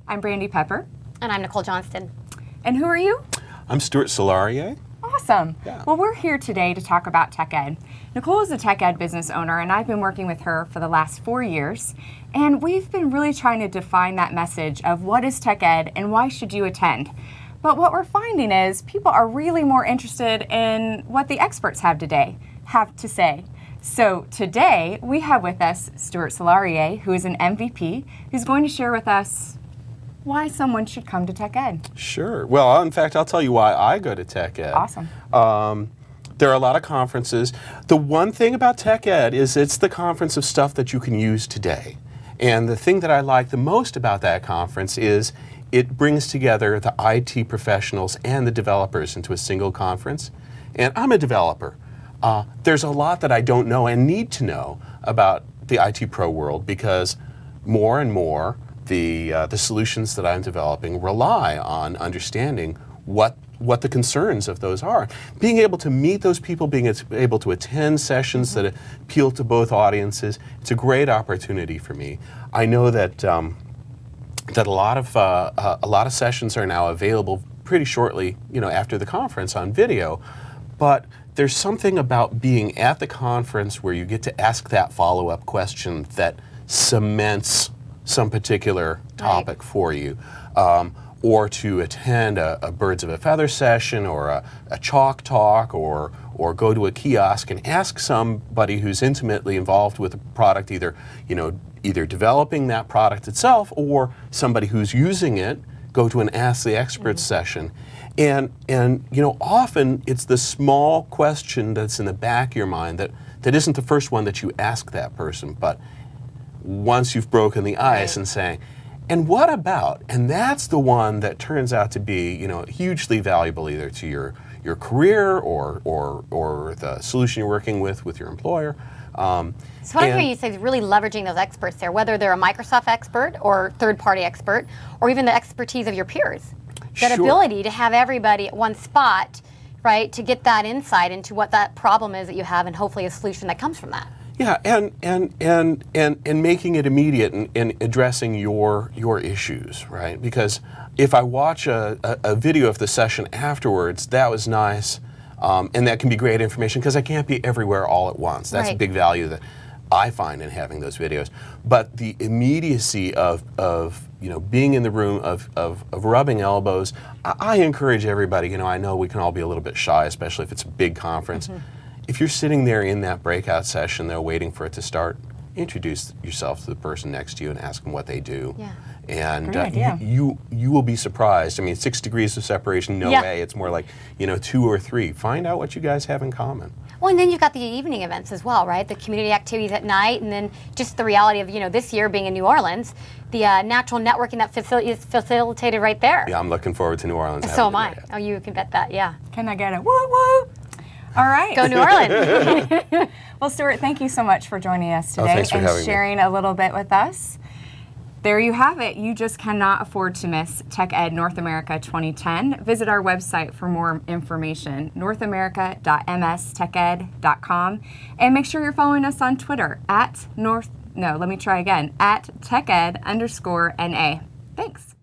I'm Brandy Pepper. And I'm Nicole Johnston. And who are you? I'm Stuart Celarier. Awesome. Yeah. Well, we're here today to talk about tech ed. Nicole is a tech ed business owner, and I've been working with her for the last 4 years. And we've been really trying to define that message of what is tech ed and why should you attend. But what we're finding is people are really more interested in what the experts have to say. So today we have with us Stuart Celarier, who is an MVP, who's going to share with us why someone should come to tech ed. Sure. Well, in fact, I'll tell you why I go to tech ed. Awesome. There are a lot of conferences. The one thing about tech ed is it's the conference of stuff that you can use today. And the thing that I like the most about that conference is it brings together the IT professionals and the developers into a single conference. And I'm a developer. There's a lot that I don't know and need to know about the IT pro world because more and more the solutions that I'm developing rely on understanding what the concerns of those are. Being able to meet those people, being able to attend sessions that appeal to both audiences, it's a great opportunity for me. I know that that a lot of sessions are now available pretty shortly, after the conference on video, but there's something about being at the conference where you get to ask that follow-up question that cements some particular topic for you, or to attend a birds of a feather session or a chalk talk or go to a kiosk and ask somebody who's intimately involved with a product, either developing that product itself or somebody who's using it, go to an Ask the Experts session. And often it's the small question that's in the back of your mind that isn't the first one that you ask that person, but once you've broken the ice and saying, and what about? And that's the one that turns out to be, hugely valuable either to your career or the solution you're working with your employer. So what I'm hearing you say is really leveraging those experts there, whether they're a Microsoft expert or third-party expert, or even the expertise of your peers. That ability to have everybody at one spot, right, to get that insight into what that problem is that you have, and hopefully a solution that comes from that. Yeah, and making it immediate and addressing your issues, right? Because if I watch a video of the session afterwards, that was nice, and that can be great information because I can't be everywhere all at once. That's a big value that I find in having those videos. But the immediacy of being in the room, of rubbing elbows, I encourage everybody. I know we can all be a little bit shy, especially if it's a big conference. If you're sitting there in that breakout session, though, waiting for it to start, introduce yourself to the person next to you and ask them what they do. Yeah. And you will be surprised. I mean, 6 degrees of separation, no way. It's more like, 2 or 3. Find out what you guys have in common. Well, and then you've got the evening events as well, right? The community activities at night, and then just the reality of, this year being in New Orleans, the natural networking that is facilitated right there. Yeah, I'm looking forward to New Orleans. So am I. Oh, you can bet that, yeah. Can I get a woo-woo? All right. Go New Orleans. Well, Stuart, thank you so much for joining us today thanks for having me. Sharing a little bit with us. There you have it. You just cannot afford to miss Tech Ed North America 2010. Visit our website for more information, northamerica.msteched.com. And make sure you're following us on Twitter at @teched_NA. Thanks.